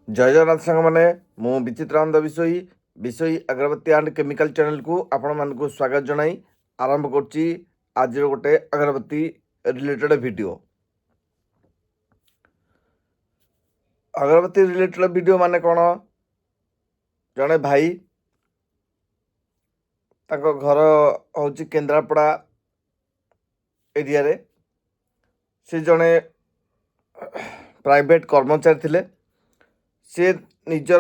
जय जगन्नाथ सांग मैंने मु विचित्रानंद विषयी विषयी अगरबत्ती एंड केमिकल चैनल को आपण मानक स्वागत जनाई आरंभ करछि आज गोटे अगरबत्ती रिलेटेड वीडियो। अगरबत्ती रिलेटेड वीडियो माने कौन जड़े भाई ताको घर हूँ केन्द्रापड़ा एरिया रे से जड़े प्राइवेट कर्मचारी थिले से निजर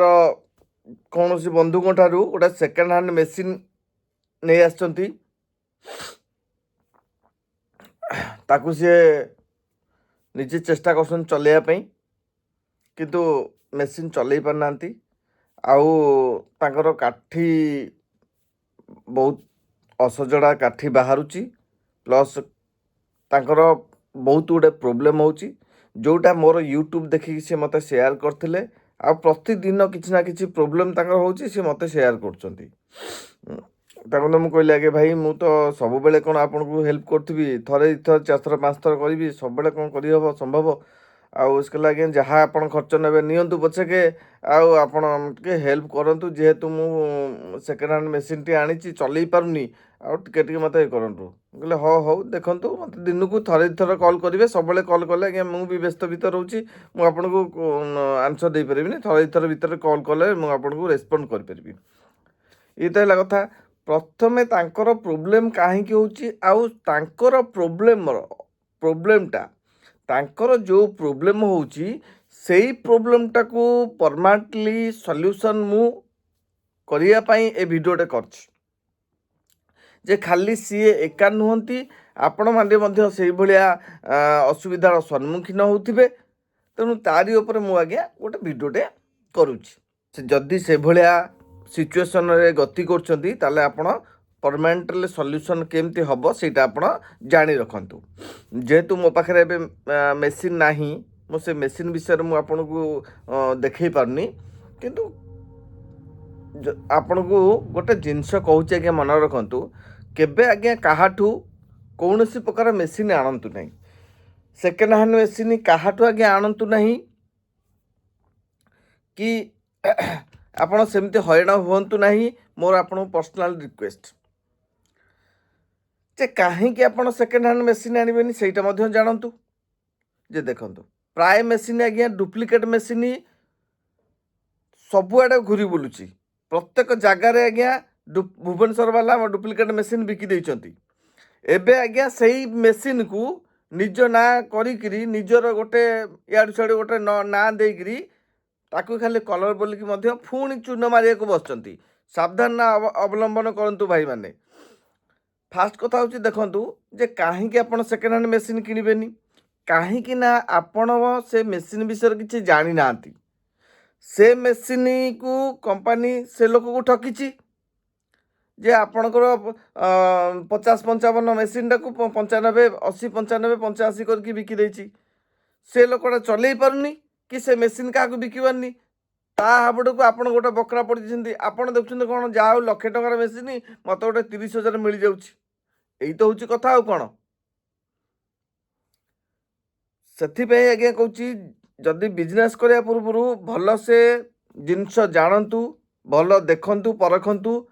कौन सी बंधुक ठारू गोटे सेकेंड हैंड मेसीन नहीं आसचंती ताकू सी निजे चेष्टा कर चलैया किंतु मेसीन चलै पारना आउ तांकर काठी बहुत असजड़ा काठी बाहरुची प्लस तांकर बहुत गुड़े प्रोब्लेम होची जोटा मोर यूट्यूब देखिक सी मते शेयर करथिले आ प्रतिदिन किसी ना किसी प्रोब्लेम तांकर होची सी मते शेयर करचंती। ताको तो मुझे कहली भाई मु तो सब बेले कौन आपन को हेल्प करथबी थरे थर चार थर पांच थर करी सब बेले कौन करी हबो संभव आउ इसके लगे जहाँ आपन खर्च ने नियंतु पछे के आउ आपन के हेल्प करंतु जेहेतु मु सेकेंड हैंड मेसीन टी आनी चलई पारुनी आउ टिके मते करंतु कहले हो हो देखंतु मते दिन को थरे थर कॉल करिवे सब बेले कॉल कले आज्ञा मु भी व्यस्त भीतर रहउची मु आपन को आंसर दे परिबिनी थरे थर भीतर कॉल कले मु आपन को रेस्पोंड कर परिबी। ये तो है कथा प्रथमे तांकर प्रोब्लेम कहीं होची आउ तांकर प्रोब्लेमटा तांकर जो प्रोब्लेम होची सेही प्रोब्लेमटा को परमानेंटली सॉल्यूशन मु करिया पई ए वीडियोटे करछि जे खाली सीए एका नुहंती आपण माने मध्य सेही भलिया असुविधार सम्मुखीन होथिबे तेणु तारी ऊपर मु आज्ञा गोटे वीडियोटे करूछि जदि से भलिया सिचुएसन रे गति करछंती ताले आपण परमानेंटली सॉल्यूशन केमती हबो सेटा आपण जानि रखंतु जेहेतु मो पाखरे एबे मेसीन नाही मो से मेसीन विषय मु आपण को देखै पारनी किंतु आपण को गोटे जिनस कहूचे के मन रखंतु केबे आज्ञा काहाठू कौनसी प्रकार मेसीन आणंतु नहीं सेकेंड हैंड मेसीन काहाठू आज्ञा आणंतु नहीं कि आपण सेमती हईराण हुंतु नहीं मोर आपण पर्सनल रिक्वेस्ट जे कहीं आपण सेकेंड हैंड मेसीन आनिबेनी सेटा मध्य जानंतु जे देखंतु प्राय मेसीन आज्ञा डुप्लिकेट मेसीन सबुआडे घूरी बुलुची प्रत्येक जगार आज्ञा भुवनेश्वर वाला डुप्लिकेट मेसीन बिकी देइचंती एबे आज्ञा सही मेसीन को निज ना करी निजर गोटे याडू छाड़ू गोटे ना देकरी ताकू खाली कलर बोलिकी मध्य पुणी चूर्ण मारिया को बसचंती सावधान अवलंबन करंतु भाई माने। फास्ट कथा हूँ देखंतु जे कहीं आपण सेकेंड हैंड मेसीन किनिबेनी कहीं ना आपण से मेसीन विषय किसी जानी नांती से मेसीन को कंपनी से लोक को ठकीची जे आपणकर 50-55 मेसीन टाक 95-80-95-85 करके बिकी देची से लोकटा चलई पारुनी कि से मेसीन क्या बिकबारनी ता हाबड़ को आप गोटे बकरा पड़ी आपड़ देखते कौन जहाँ लक्षे टकर मेसीन मत गोटे 30,000 मिल जाऊँगी यही तो हूँ कथा आउ कौन से आज्ञा कहूँ जदि बिजनेस करने पूर्व भल से जिनस जानतु भल देखंतु परखंतु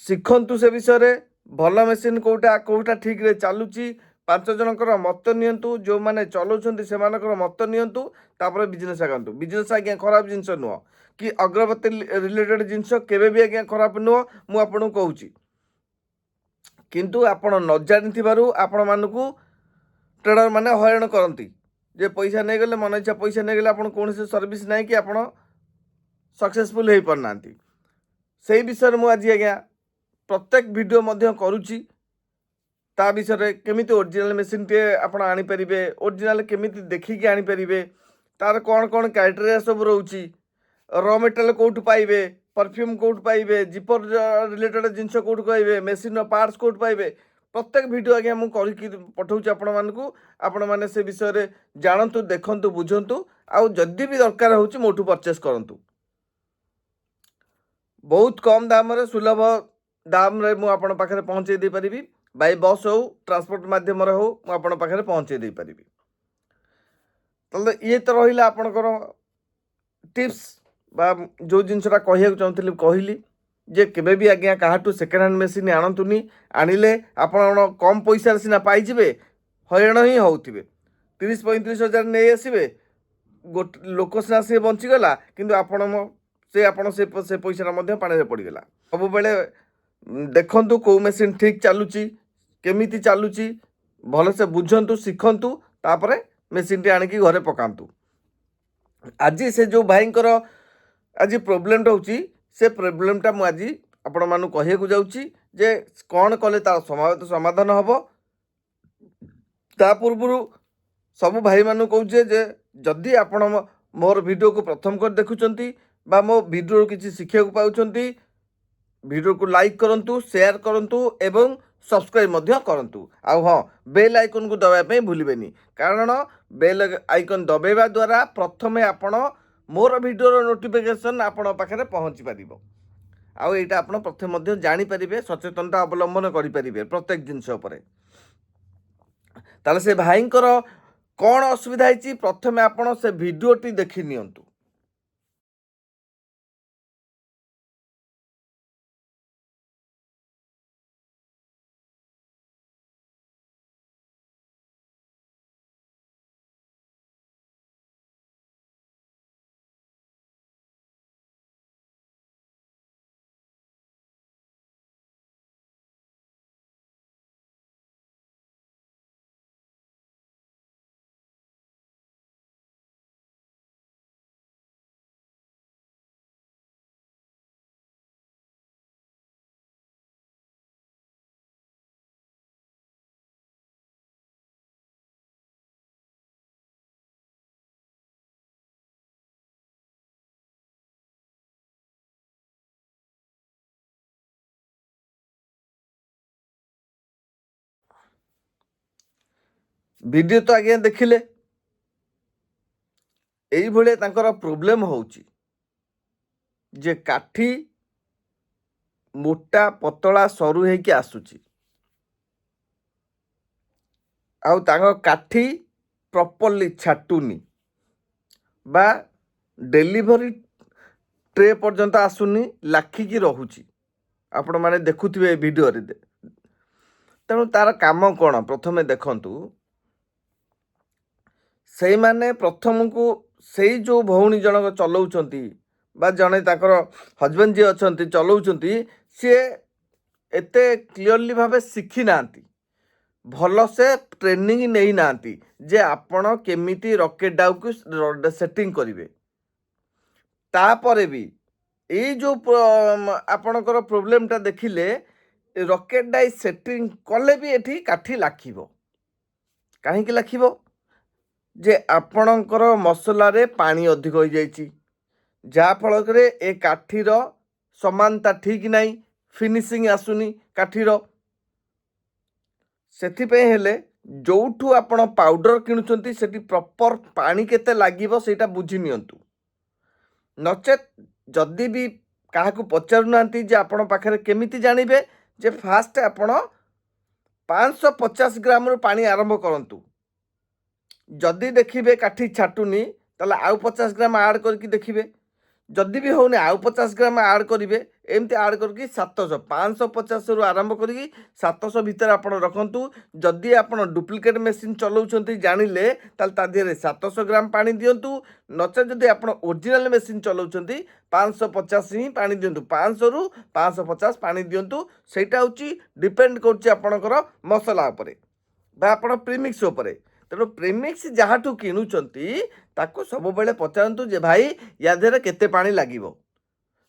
शिखंतु से विषय भल मेसीन कोटा कोटा ठीक रे चलुची 5 जनकर मत नियंतु जो माने चलाउछंती से मानकर मत नियंतु तापर बिजनेस आगंतु बिजनेस आज्ञा खराब जिनस नुह कि अगरबत्ती रिलेटेड जिनस केबे भी आज्ञा खराब नुह मु आपन कहूची किंतु आपण न जानिथिबारु आपण मानकू ट्रेडर माने हयराण करंती जे पैसा नहीं गले मन इच्छा पैसा नहीं गले आपण कोनसे सर्विस नहीं कि आपण सक्सेसफुल हो पारनांती से विषय मु आज आज्ञा प्रत्येक वीडियो मध्य करूची ता विषय केमिति ओरिजिनल मेसीन टे आपण आनी परिबे ओरिजिनल केमिति देखिकी आनी परिबे तार कौन कौन क्राइटेरिया सब रोची रॉ मेटेरियल कोठु पाइबे परफ्यूम कोठु पाइबे जिपर रिलेटेड जिनस कोठु पाइबे मेसीन पार्ट्स कोठु पाइबे प्रत्येक वीडियो आज्ञा मु करिकी पठाउची आपण मानकू आपण माने से विषय जानतु देखंतु बुझंतु आउ जदि भी दरकार होची मोठू परचेस करंतु बहुत कम दाम रे सुलभ दाम रे मु आपण पाखरे पहुंचे दे परिबी बाय बस हो ट्रांसपोर्ट माध्यम हो मु आपण पाखरे पहुंचे दे परिबी। तो ये तो रहिला आपणकर टिप्स बा जो जिनसटा कहया चाहूँगी कहली जे केबे भी आज्ञा काहाठू सेकेंड हैंड मेसीन आणतुनी आणिले आपण कम पैसा सीना पाइबे हईराण ही होउथिबे 30-35 हजार नहीं आसबे गोटे लोक सीना सी बंचीगला किंतु आपण से पैसा पानी पड़गला सब बेले देखंतु कौ मेसीन ठीक चलुची केमिति चलुची भलसे बुझंतु शिखंतु तापरे मेसीन टी आनिकी घरे पकांतु। आज से जो भाईंकर आज प्रोब्लेम रोची से प्रोब्लेमटा मु आज आपण मानु कहिया जाऊँगी जे कौन कले तार समाधान हम ता पूर्व सब भाई मानु कहूचे जे जदि आपण मोर वीडियो को प्रथम कर देखुचंती बा मो वीडियो किसी शिक्षा पाउचंती वीडियो को लाइक करंतु शेयर करंतु एवं सब्सक्राइब मध्य करंतु आ हाँ बेल आइकन को दबाई भूलेनि कारण बेल आइकन दबाइबा द्वारा प्रथमे आपण मोर वीडियो नोटिफिकेशन आपण पाखे पहुँची पार आउ यहाँ आप प्रथम जानीपर सचेतनता अवलंबन करें प्रत्येक जिनस ताले से भाईंकर कौन असुविधा है प्रथमे आपण से वीडियोटी देखि नियंतु। वीडियो तो आज्ञा देखिले यही भाई तांकर प्रोब्लेम होउची जे काठी मोटा पतला सरू है कि आसुची आउ तांको काठी प्रॉपर्ली छाटुनी बा डेलीवरी ट्रे पर्यंत आसुनी लाखिकी रहुची आपण माने देखुथिबे वीडियो रे तेणु तार काम कौन प्रथमे देखंतु से माने प्रथम को से जो भौणी जनक चलाउछंती बा जने ताकर हजबैंड जी अच्छे चलाउछंती सी एते क्लीयरली भावे शिखी नांती भल से ट्रेनिंग नहीं नांती जे आपण केमिति रॉकेट डाउ को सेटिंग करिवे तापरे भी ये जो आपणकर प्रोब्लेमटा देखिले रॉकेट डाई सेटिंग कले भी एठी काठी लाखिबो काहे कि लाखिबो जे आपणकर मसला रे पानी अधिक हो जाइछि जहा फल ए काठीर समानता ठीक नहीं फिनिशिंग आसुनी काठीर सेथिपे हेले जोठू आपण पाउडर किणुचंती सेठी प्रॉपर पानी केते लागिबो सेटा बुझी नियंतु नचेत जदि भी काहाकू पचारु नांती जे आपण पाखरे केमिति जानिबे जे फास्ट आपण 550 ग्राम रो पानी आरंभ करंतु जदि देखिए काठी छाटुनी ताले आउ 50 ग्राम आड करके देखिए जदि भी होने आउ 50 ग्राम आड करेंगे एमती आड करके 700 550 रु आरंभ करके 700 भितर आप रखु जदि आप डुप्लिकेट मेसीन चलाउछंती जानिले ताले ता देहरे 700 ग्राम पानी दियंतु नचे जदि आप ओरिजिनल मेसीन चलाउछंती 550 ही पानी दियंतु 500 रु 550 पानी दियंतु सेटा होची डिपेंड करछि आपनकर मसला उपरे बा आपण प्रीमिक्स उपरे तेणु प्रेमिक्स जहाँ किणुचंती ताको सब बेले पचारतु जे भाई या देहरे केते पानी लागिबो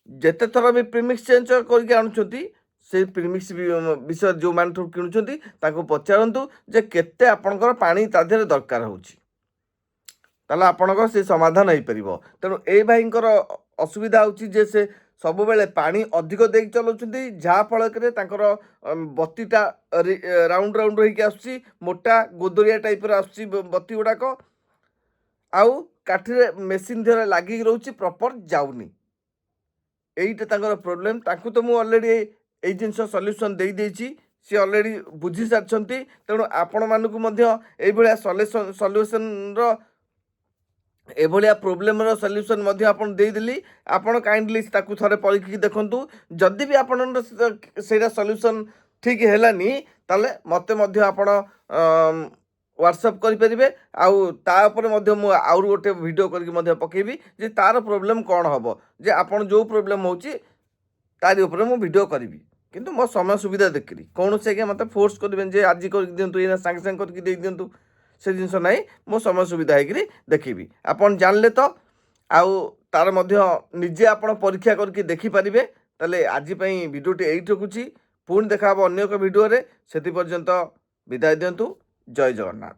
जेते थर भी प्रेमिक्स चेंज करके आणुचंती से प्रेमिक्स विषय जो मान किणुचंती ताको पचारतु जे केते आपनकर पानी ता देहरे दरकार होउची ताला आपनकर से समाधान होई परिबो। तेणु ए भाईंकर असुविधा होउची जे से सब बेले पानी अधिक देख चलाउछंती जहाँ फल बत्तीटा राउंड राउंड रही आसुची मोटा गोदरिया टाइप आसुची बत्ती गुड़ाक आउ काठी मेसीन देहरे लागिक रोची प्रॉपर जाउनी एईटा तांकर प्रोब्लेम तांकु तो मु ऑलरेडी एई जिंस सॉल्यूशन दे देइची सी ऑलरेडी बुझी सारछंती तेणु आपण मानकु मध्य एई भलिया सॉल्यूशन रो ଏଭଳିଆ ପ୍ରୋବ୍ଲେମର ସଲ୍ୟୁସନ୍ ମଧ୍ୟ ଆପଣ ଦେଇଦେଲି। ଆପଣ କାଇଣ୍ଡଲି ତାକୁ ଥରେ ପରୀକ୍ଷିକି ଦେଖନ୍ତୁ। ଯଦି ବି ଆପଣଙ୍କର ସେଇଟା ସଲ୍ୟୁସନ୍ ଠିକ୍ ହେଲାନି ତାହେଲେ ମୋତେ ମଧ୍ୟ ଆପଣ ହ୍ୱାଟ୍ସଆପ୍ କରିପାରିବେ। ଆଉ ତା ଉପରେ ମଧ୍ୟ ମୁଁ ଆହୁରି ଗୋଟେ ଭିଡ଼ିଓ କରିକି ମଧ୍ୟ ପକେଇବି ଯେ ତା'ର ପ୍ରୋବ୍ଲେମ୍ କ'ଣ ହେବ, ଯେ ଆପଣ ଯେଉଁ ପ୍ରୋବ୍ଲେମ୍ ହେଉଛି ତାରି ଉପରେ ମୁଁ ଭିଡ଼ିଓ କରିବି। କିନ୍ତୁ ମୋ ସମୟ ସୁବିଧା ଦେଖିଲି କୌଣସି ଆଜ୍ଞା ମୋତେ ଫୋର୍ସ କରିବେନି ଯେ ଆଜି କରିକି ଦିଅନ୍ତୁ, ଏଇନା ସାଙ୍ଗେ ସାଙ୍ଗେ କରିକି ଦେଇଦିଅନ୍ତୁ, ସେ ଜିନିଷ ନାହିଁ। ମୋ ସମୟ ସୁବିଧା ହେଇକିରି ଦେଖିବି। ଆପଣ ଜାଣିଲେ ତ, ଆଉ ତା'ର ମଧ୍ୟ ନିଜେ ଆପଣ ପରୀକ୍ଷା କରିକି ଦେଖିପାରିବେ। ତାହେଲେ ଆଜି ପାଇଁ ଭିଡ଼ିଓଟି ଏଇଠି ରଖୁଛି। ପୁଣି ଦେଖା ହେବ ଅନ୍ୟ ଏକ ଭିଡ଼ିଓରେ। ସେଥି ପର୍ଯ୍ୟନ୍ତ ବିଦାୟ ଦିଅନ୍ତୁ। ଜୟ ଜଗନ୍ନାଥ।